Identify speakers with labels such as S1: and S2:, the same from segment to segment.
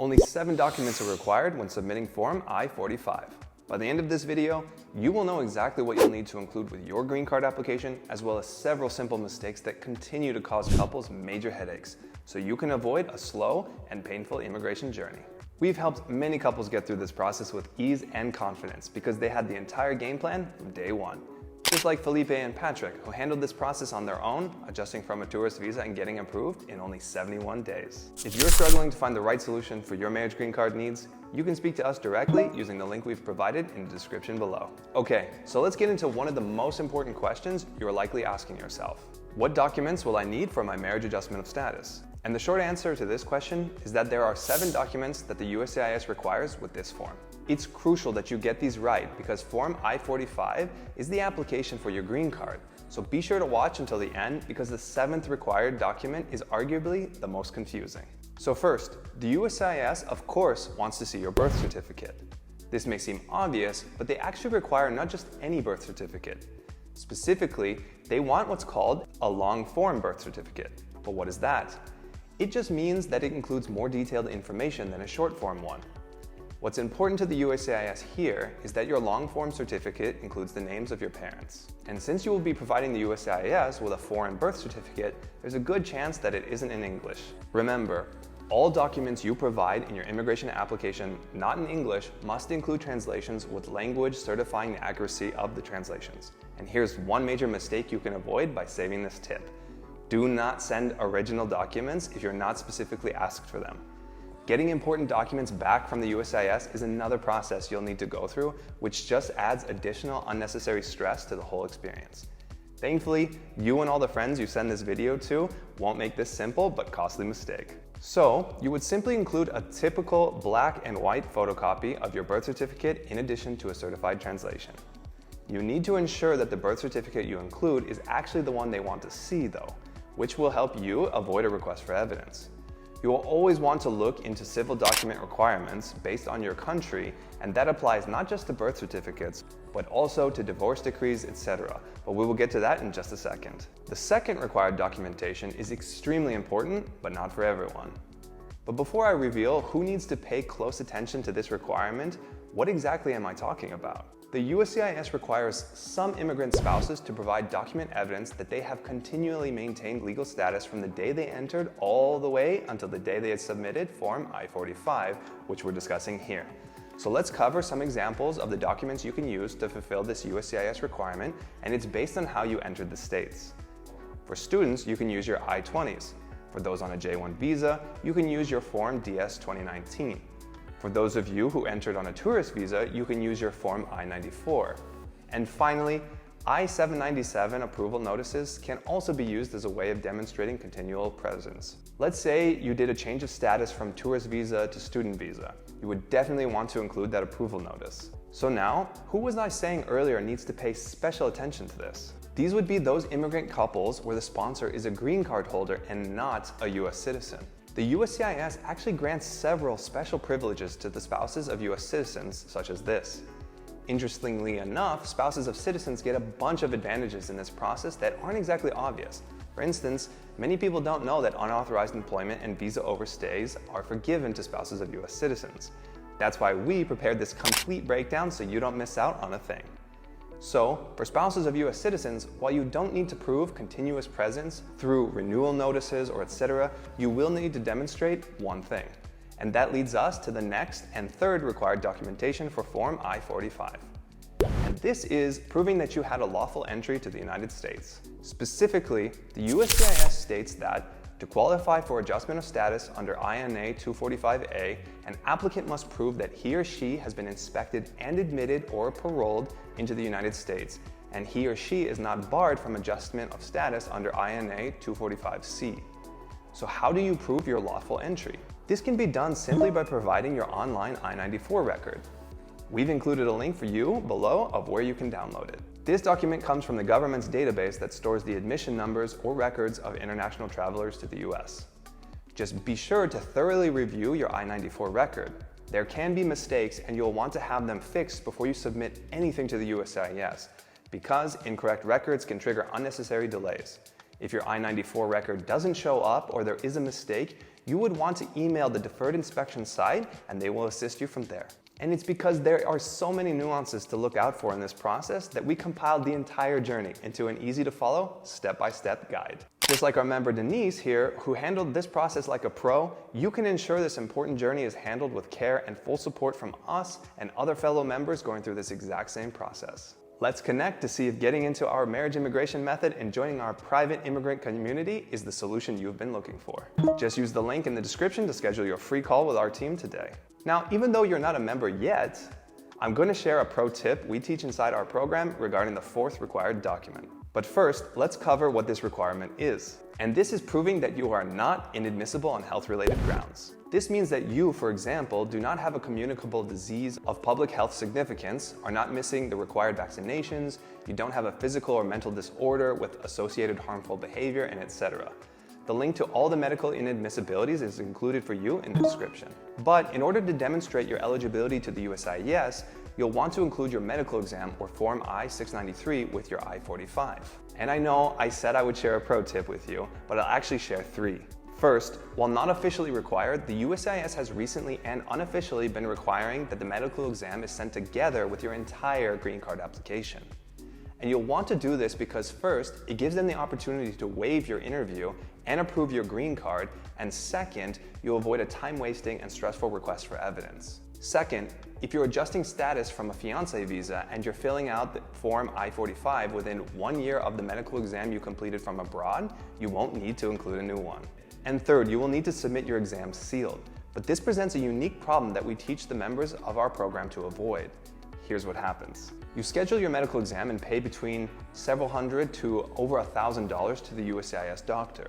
S1: Only 7 documents are required when submitting Form I-485. By the end of this video, you will know exactly what you'll need to include with your green card application, as well as several simple mistakes that continue to cause couples major headaches, so you can avoid a slow and painful immigration journey. We've helped many couples get through this process with ease and confidence because they had the entire game plan from day one. Just like Felipe and Patrick, who handled this process on their own, adjusting from a tourist visa and getting approved in only 71 days. If you're struggling to find the right solution for your marriage green card needs, you can speak to us directly using the link we've provided in the description below. Okay, so let's get into one of the most important questions you're likely asking yourself. What documents will I need for my marriage adjustment of status? And the short answer to this question is that there are 7 documents that the USCIS requires with this form. It's crucial that you get these right because Form I-485 is the application for your green card. So be sure to watch until the end because the 7th required document is arguably the most confusing. So first, the USCIS of course wants to see your birth certificate. This may seem obvious, but they actually require not just any birth certificate. Specifically, they want what's called a long form birth certificate. But what is that? It just means that it includes more detailed information than a short form one. What's important to the USCIS here is that your long form certificate includes the names of your parents. And since you will be providing the USCIS with a foreign birth certificate, there's a good chance that it isn't in English. Remember, all documents you provide in your immigration application not in English must include translations with language certifying the accuracy of the translations. And here's one major mistake you can avoid by saving this tip. Do not send original documents if you're not specifically asked for them. Getting important documents back from the USCIS is another process you'll need to go through, which just adds additional unnecessary stress to the whole experience. Thankfully, you and all the friends you send this video to won't make this simple but costly mistake. So, you would simply include a typical black and white photocopy of your birth certificate in addition to a certified translation. You need to ensure that the birth certificate you include is actually the one they want to see though, which will help you avoid a request for evidence. You will always want to look into civil document requirements based on your country, and that applies not just to birth certificates, but also to divorce decrees, etc. But we will get to that in just a second. The second required documentation is extremely important, but not for everyone. But before I reveal who needs to pay close attention to this requirement, what exactly am I talking about? The USCIS requires some immigrant spouses to provide document evidence that they have continually maintained legal status from the day they entered all the way until the day they had submitted Form I-485, which we're discussing here. So let's cover some examples of the documents you can use to fulfill this USCIS requirement, and it's based on how you entered the States. For students, you can use your I-20s. For those on a J-1 visa, you can use your Form DS-2019. For those of you who entered on a tourist visa, you can use your Form I-94. And finally, I-797 approval notices can also be used as a way of demonstrating continual presence. Let's say you did a change of status from tourist visa to student visa. You would definitely want to include that approval notice. So now, who was I saying earlier needs to pay special attention to this? These would be those immigrant couples where the sponsor is a green card holder and not a US citizen. The USCIS actually grants several special privileges to the spouses of US citizens, such as this. Interestingly enough, spouses of citizens get a bunch of advantages in this process that aren't exactly obvious. For instance, many people don't know that unauthorized employment and visa overstays are forgiven to spouses of US citizens. That's why we prepared this complete breakdown so you don't miss out on a thing. So, for spouses of US citizens, while you don't need to prove continuous presence through renewal notices or etc., you will need to demonstrate one thing. And that leads us to the next and third required documentation for Form I-485. And this is proving that you had a lawful entry to the United States. Specifically, the USCIS states that to qualify for adjustment of status under INA 245A, an applicant must prove that he or she has been inspected and admitted or paroled into the United States, and he or she is not barred from adjustment of status under INA 245C. So how do you prove your lawful entry? This can be done simply by providing your online I-94 record. We've included a link for you below of where you can download it. This document comes from the government's database that stores the admission numbers or records of international travelers to the US. Just be sure to thoroughly review your I-94 record. There can be mistakes and you'll want to have them fixed before you submit anything to the USCIS, because incorrect records can trigger unnecessary delays. If your I-94 record doesn't show up or there is a mistake, you would want to email the deferred inspection site and they will assist you from there. And it's because there are so many nuances to look out for in this process that we compiled the entire journey into an easy to follow, step-by-step guide. Just like our member Denise here, who handled this process like a pro, you can ensure this important journey is handled with care and full support from us and other fellow members going through this exact same process. Let's connect to see if getting into our marriage immigration method and joining our private immigrant community is the solution you've been looking for. Just use the link in the description to schedule your free call with our team today. Now, even though you're not a member yet, I'm going to share a pro tip we teach inside our program regarding the fourth required document. But first, let's cover what this requirement is. And this is proving that you are not inadmissible on health-related grounds. This means that you, for example, do not have a communicable disease of public health significance, are not missing the required vaccinations, you don't have a physical or mental disorder with associated harmful behavior, and etc. The link to all the medical inadmissibilities is included for you in the description. But in order to demonstrate your eligibility to the USCIS, you'll want to include your medical exam or Form I-693 with your I-485. And I know I said I would share a pro tip with you, but I'll actually share 3. First, while not officially required, the USCIS has recently and unofficially been requiring that the medical exam is sent together with your entire green card application. And you'll want to do this because first, it gives them the opportunity to waive your interview and approve your green card, and second, you'll avoid a time-wasting and stressful request for evidence. Second, if you're adjusting status from a fiancé visa and you're filling out the Form I-485 within 1 year of the medical exam you completed from abroad, you won't need to include a new one. And third, you will need to submit your exam sealed. But this presents a unique problem that we teach the members of our program to avoid. Here's what happens. You schedule your medical exam and pay between several hundred to over $1,000 to the USCIS doctor.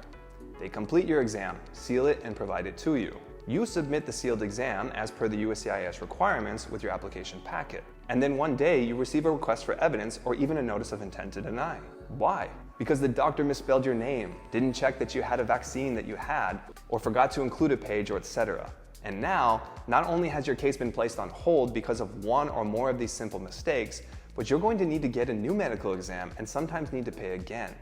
S1: They complete your exam, seal it, and provide it to you. You submit the sealed exam as per the USCIS requirements with your application packet. And then one day you receive a request for evidence or even a notice of intent to deny. Why? Because the doctor misspelled your name, didn't check that you had a vaccine that you had, or forgot to include a page, or etc. And now, not only has your case been placed on hold because of one or more of these simple mistakes, but you're going to need to get a new medical exam and sometimes need to pay again.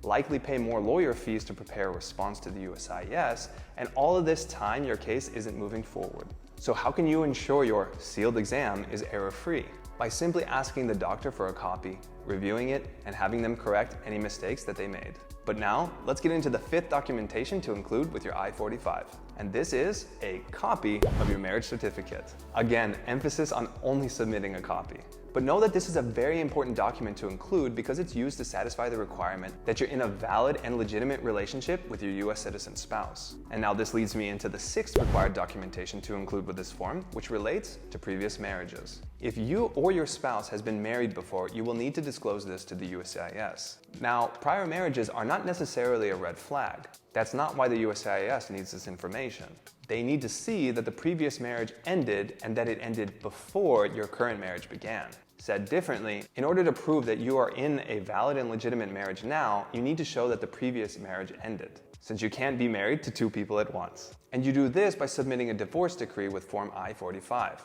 S1: Likely pay more lawyer fees to prepare a response to the USCIS, and all of this time your case isn't moving forward. So how can you ensure your sealed exam is error-free? By simply asking the doctor for a copy, reviewing it, and having them correct any mistakes that they made. But now, let's get into the 5th documentation to include with your I-485. And this is a copy of your marriage certificate. Again, emphasis on only submitting a copy. But know that this is a very important document to include because it's used to satisfy the requirement that you're in a valid and legitimate relationship with your US citizen spouse. And now this leads me into the 6th required documentation to include with this form, which relates to previous marriages. If you or your spouse has been married before, you will need to disclose this to the USCIS. Now, prior marriages are not necessarily a red flag. That's not why the USCIS needs this information. They need to see that the previous marriage ended and that it ended before your current marriage began. Said differently, in order to prove that you are in a valid and legitimate marriage now, you need to show that the previous marriage ended, since you can't be married to 2 people at once. And you do this by submitting a divorce decree with Form I-485.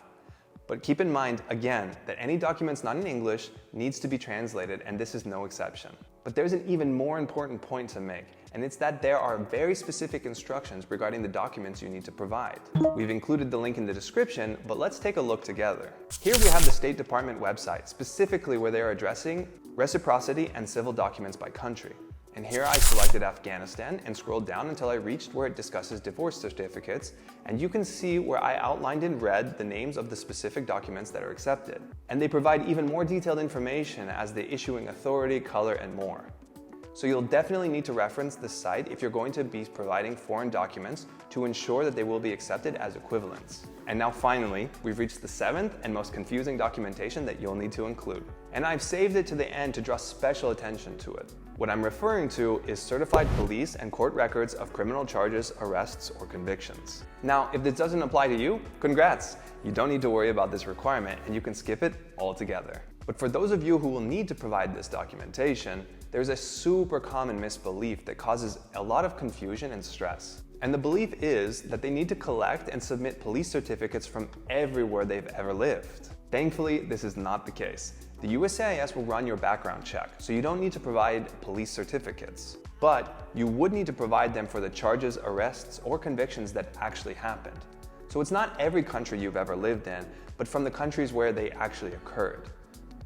S1: But keep in mind, again, that any documents not in English needs to be translated, and this is no exception. But there's an even more important point to make, and it's that there are very specific instructions regarding the documents you need to provide. We've included the link in the description, but let's take a look together. Here we have the State Department website, specifically where they are addressing reciprocity and civil documents by country. And here I selected Afghanistan and scrolled down until I reached where it discusses divorce certificates, and you can see where I outlined in red the names of the specific documents that are accepted. And they provide even more detailed information as the issuing authority, color, and more. So you'll definitely need to reference this site if you're going to be providing foreign documents to ensure that they will be accepted as equivalents. And now finally, we've reached the 7th and most confusing documentation that you'll need to include. And I've saved it to the end to draw special attention to it. What I'm referring to is certified police and court records of criminal charges, arrests, or convictions. Now, if this doesn't apply to you, congrats! You don't need to worry about this requirement and you can skip it altogether. But for those of you who will need to provide this documentation, there's a super common misbelief that causes a lot of confusion and stress. And the belief is that they need to collect and submit police certificates from everywhere they've ever lived. Thankfully, this is not the case. The USCIS will run your background check, so you don't need to provide police certificates. but you would need to provide them for the charges, arrests, or convictions that actually happened. So it's not every country you've ever lived in, but from the countries where they actually occurred.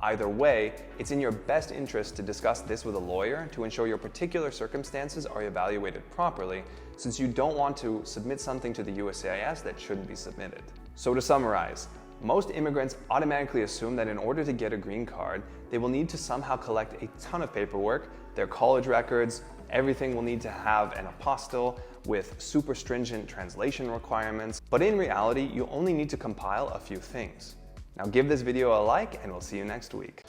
S1: Either way, it's in your best interest to discuss this with a lawyer to ensure your particular circumstances are evaluated properly, since you don't want to submit something to the USCIS that shouldn't be submitted. So to summarize, most immigrants automatically assume that in order to get a green card, they will need to somehow collect a ton of paperwork, their college records, everything will need to have an apostille with super stringent translation requirements. But in reality, you only need to compile a few things. Now give this video a like and we'll see you next week.